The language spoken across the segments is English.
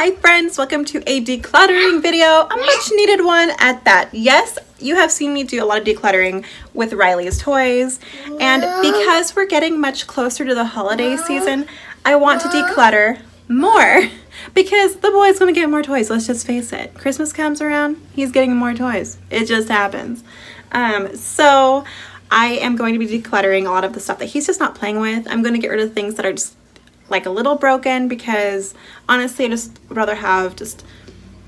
Hi friends, welcome to a decluttering video, a much needed one at that. Yes, you have seen me do a lot of decluttering with Riley's toys, and because we're getting much closer to the holiday season, I want to declutter more because the boy's gonna get more toys. Let's just face it, Christmas comes around, he's getting more toys. It just happens. So I am going to be decluttering a lot of the stuff that he's just not playing with. I'm going to get rid of things that are just like a little broken because honestly I just would rather have just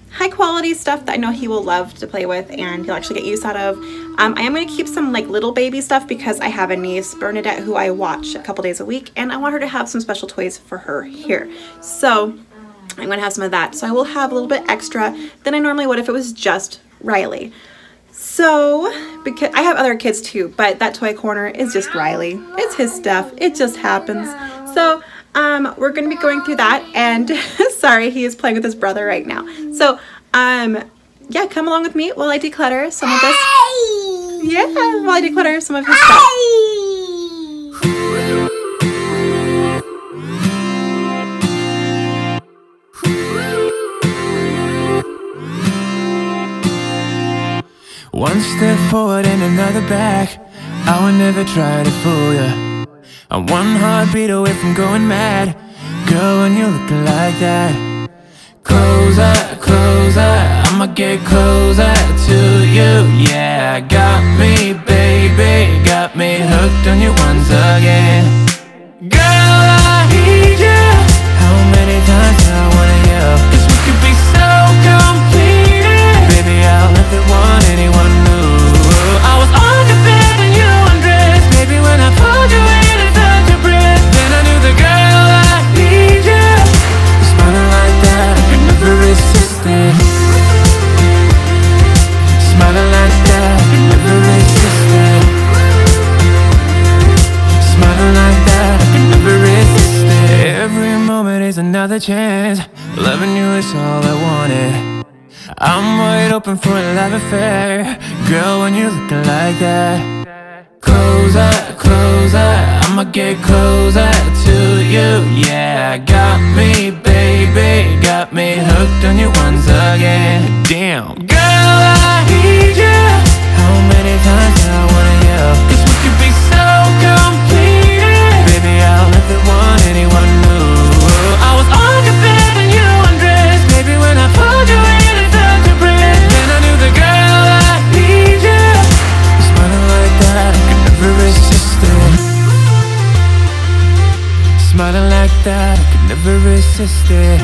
high quality stuff that I know he will love to play with and he'll actually get use out of. I am going to keep some like little baby stuff because I have a niece, Bernadette, who I watch a couple days a week, and I want her to have some special toys for her here. So I'm going to have some of that. So I will have a little bit extra than I normally would if it was just Riley. So, because I have other kids too, but that toy corner is just Riley. It's his stuff. It just happens. So we're going to be going through that, and sorry, he is playing with his brother right now. So, yeah, come along with me while I declutter some of this. Yeah, while I declutter some of his stuff. One step forward and another back, I would never try to fool ya. I'm one heartbeat away from going mad. Girl, when you look like that, closer, closer, I'ma get closer to you. Yeah, got me, baby, got me hooked on you once again. Girl, I need you. How many times do I wanna yell? 'Cause we could be so complete. Baby, I'll never want anyone new. I was on the bed when you undressed. Baby, when I pulled you in and felt your breath, then I knew the girl I need you. Smiling like that, I could never resist it. Smiling like that, I could never resist it. Smiling like that, I could never resist it. Every moment is another chance. Loving you is all I wanted. I'm wide open for a love affair. Girl, when you're looking like that, closer, closer, I'ma get closer to you. Yeah, got me, baby, got me hooked on you once again. Damn, girl, I need you. How many times do I wanna yell? 'Cause we could be so complete. Baby, I'll never want anyone new. I was on your bed when you undressed. Baby, when I pulled you in and felt your breath, then I knew the girl I need you. Smiling like that, I could never resist it. Smiling like that, I could never resist it.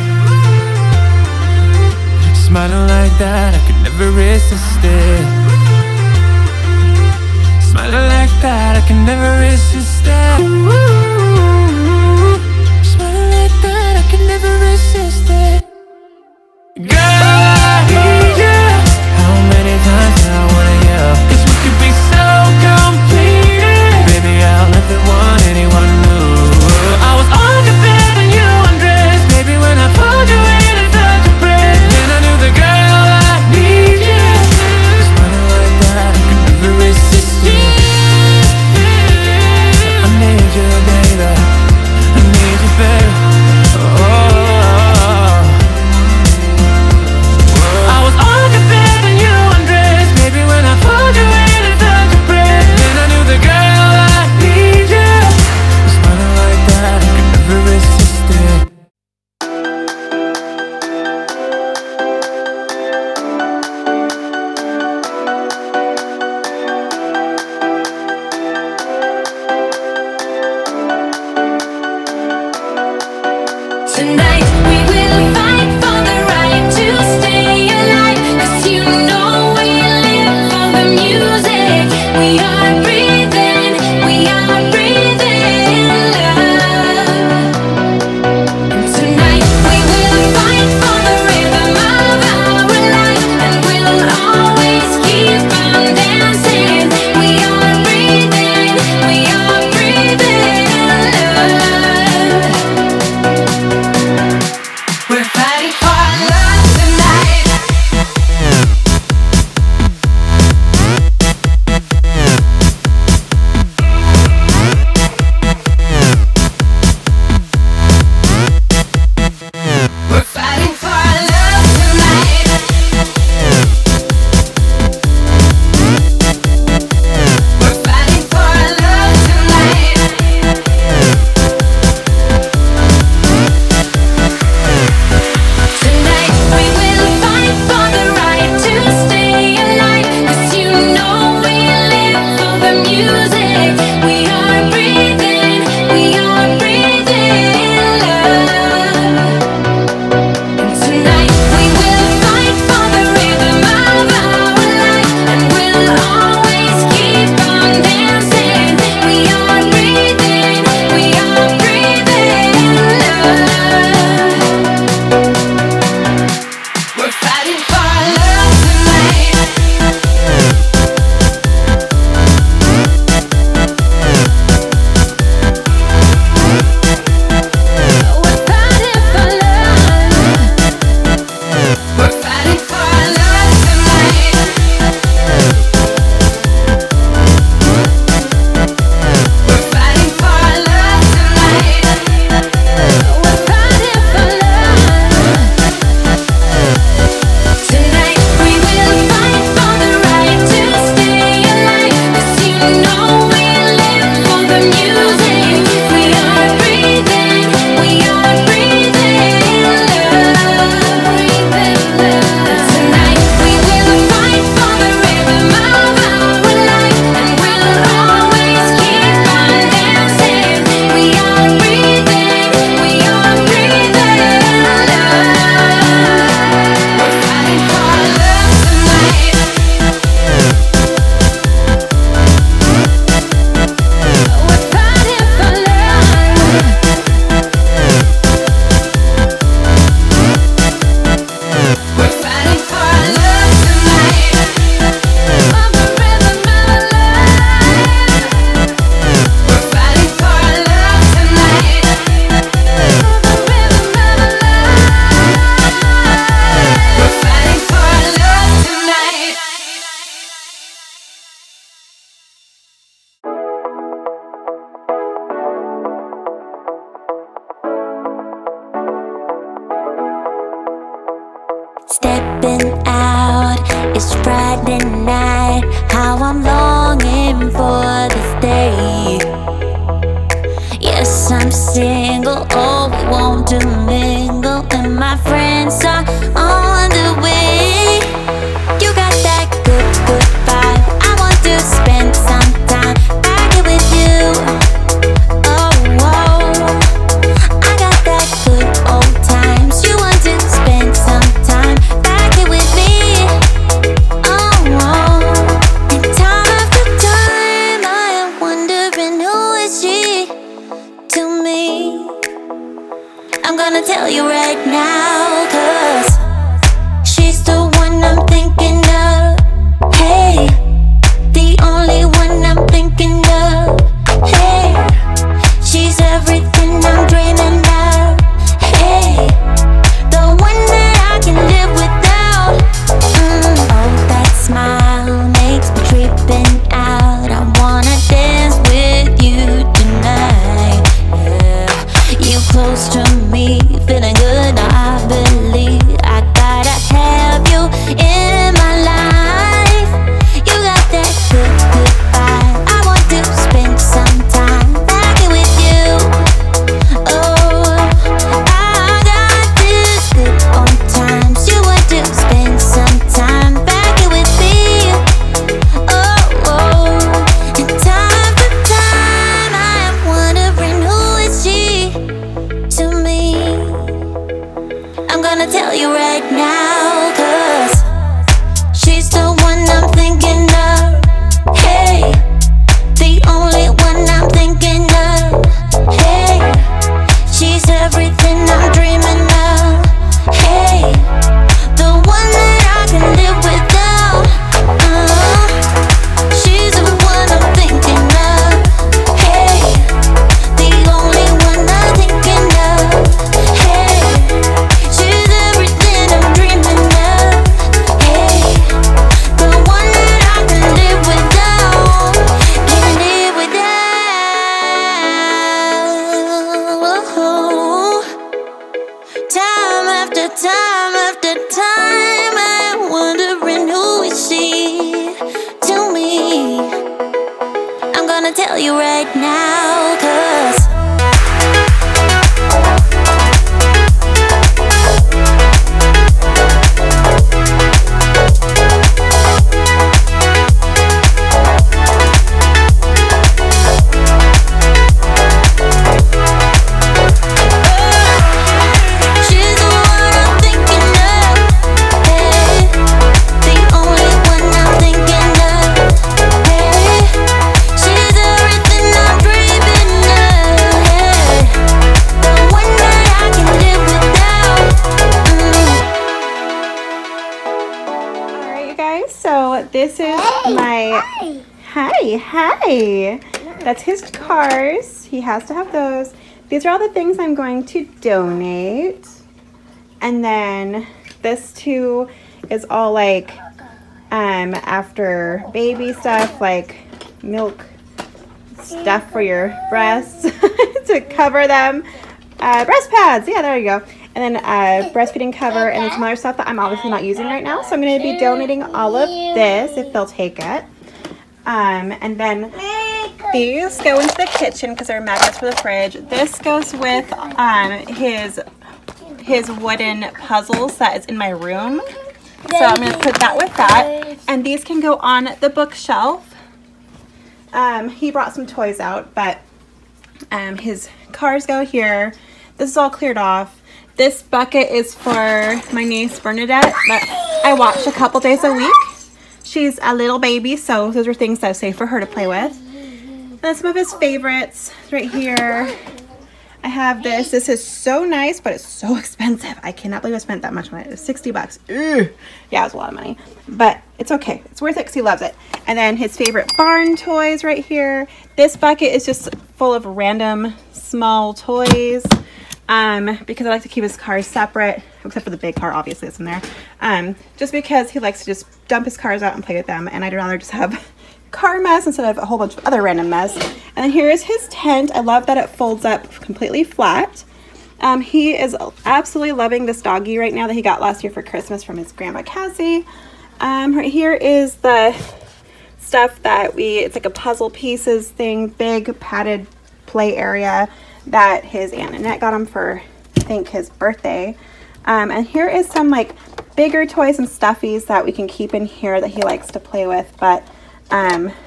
Smiling like that, I could never resist it. Smiling like that, I can never resist it. Smiling like that, I can never resist it. Girl, I need you. How many times do I wanna yell? 'Cause we could be so complete. Baby, I'll never want anyone new. I was on your bed when you undressed. Baby, when I pulled you in and felt your breath, then I knew the girl I need you. Smiling like that, I could never resist it. I need you, baby. I need you, baby. I was on your bed when you undressed. Baby, when I pulled you in and felt your breath, then I knew the girl I need you. Smiling like that, I could never resist it. Tonight we will fight for the right to stay alive, 'cause you know we live for the music. We are breathing love. Tonight we will fight for the rhythm of our life, and we'll always keep on dancing. We are breathing love. Stepping out, it's Friday night. How I'm longing for this day. Yes, I'm single, oh, we want to mingle, and my friends are on the way. You got that good, good vibe. I want to spend some time back here with you. Oh, whoa. I got that good old times. You want to spend some time back here with me. Oh, whoa. And time after time, I am wondering who is she to me. I'm gonna tell you right now, 'cause she's the one I'm thinking of. Hey, the only one I'm thinking of. Hey, she's everything I'm dreaming of. Hey, the one that I can live without. Oh, that smile makes me tripping out. I wanna dance with you tonight. Yeah, you close to me, feeling good. I believe I gotta have you in my life. You got that good, good vibe. I want to spend some time back here with you. Oh, I got this good old times. You want to spend some time back here with me. Oh, oh. And time after time, I am wondering who is she to me. I'm gonna tell you right now, 'cause she's the one I'm thinking of. Hey, the only one I'm thinking of. Hey, she's everything I'm dreaming of. Hey, the one that I can live without. She's the one I'm thinking of. Hey, the only one I'm thinking of. Hey, she's everything I'm dreaming of. Hey, the one that I can live without. Can live without. Time after time after time, I'm wondering who is she to me. I'm gonna tell you right now, 'cause she's the one I'm thinking of. Hey, the only one I'm thinking of. Hey, she's everything I'm dreaming of. Hey, the one that I can live without. Alright, you guys, so this is my hi. That's his cars. He has to have those. These are all the things I'm going to donate. And then this too is all like after baby stuff, like milk stuff for your breasts to cover them. Breast pads, yeah, there you go. And then breastfeeding cover and some other stuff that I'm obviously not using right now. So I'm going to be donating all of this if they'll take it. And then these go into the kitchen because they're magnets for the fridge. This goes with his wooden puzzles that is in my room. So I'm going to put that with that. And these can go on the bookshelf. He brought some toys out, but his cars go here. This is all cleared off. This bucket is for my niece Bernadette that I watch a couple days a week. She's a little baby, so those are things that are safe for her to play with. And then some of his favorites right here. I have this. This is so nice, but it's so expensive. I cannot believe I spent that much money. It was 60 bucks. Ugh. Yeah, it was a lot of money, but it's okay. It's worth it because he loves it. And then his favorite barn toys right here. This bucket is just full of random small toys because I like to keep his cars separate, except for the big car, obviously, it's in there. Just because he likes to just dump his cars out and play with them, and I'd rather just have car mess instead of a whole bunch of other random mess. And then here is his tent. I love that it folds up completely flat. He is absolutely loving this doggy right now that he got last year for Christmas from his grandma Cassie. Right here is the stuff that it's like a puzzle pieces thing, big padded play area that his Aunt Annette got him for, I think, his birthday. And here is some like bigger toys and stuffies that we can keep in here that he likes to play with, but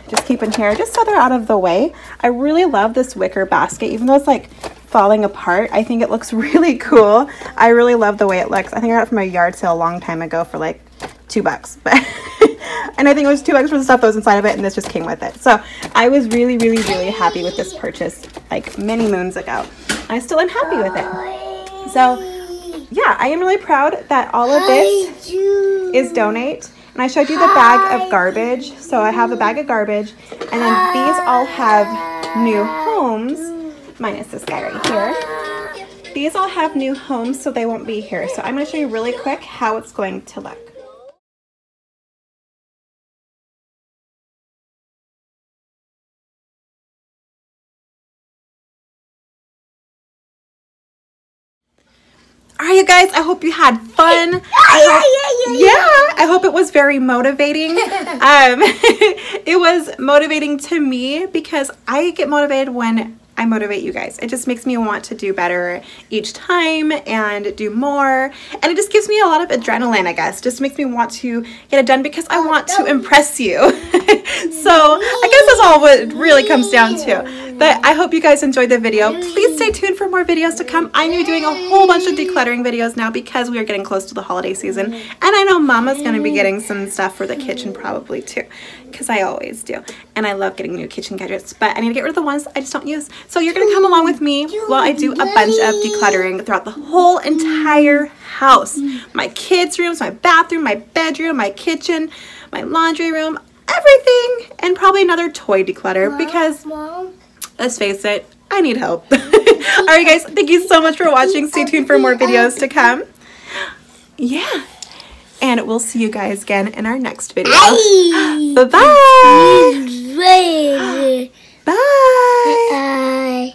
just keep in here just so they're out of the way. I really love this wicker basket, even though it's like falling apart. I think it looks really cool. I really love the way it looks. I think I got it from a yard sale a long time ago for like $2, but and I think it was $2 for the stuff that was inside of it, and this just came with it. So I was really happy with this purchase like many moons ago. I still am happy with it. So yeah, I am really proud that all of this is donate. And I showed you the bag of garbage. So I have a bag of garbage, and then these all have new homes, minus this guy right here. These all have new homes, so they won't be here. So I'm going to show you really quick how it's going to look. All right, you guys, I hope you had fun. I hope it was very motivating. It was motivating to me because I get motivated when I motivate you guys. It just makes me want to do better each time and do more. And it just gives me a lot of adrenaline, I guess. Just makes me want to get it done because I want to impress you. So I guess that's all what it really comes down to. But I hope you guys enjoyed the video. Please stay tuned for more videos to come. I'm going to be doing a whole bunch of decluttering videos now because we are getting close to the holiday season. And I know Mama's going to be getting some stuff for the kitchen probably too, because I always do. And I love getting new kitchen gadgets, but I need to get rid of the ones I just don't use. So you're going to come along with me while I do a bunch of decluttering throughout the whole entire house. My kids' rooms, my bathroom, my bedroom, my kitchen, my laundry room, everything, and probably another toy declutter because let's face it, I need help. All right, guys, thank you so much for watching. Stay tuned for more videos to come. Yeah, and we'll see you guys again in our next video. Bye-bye. Bye.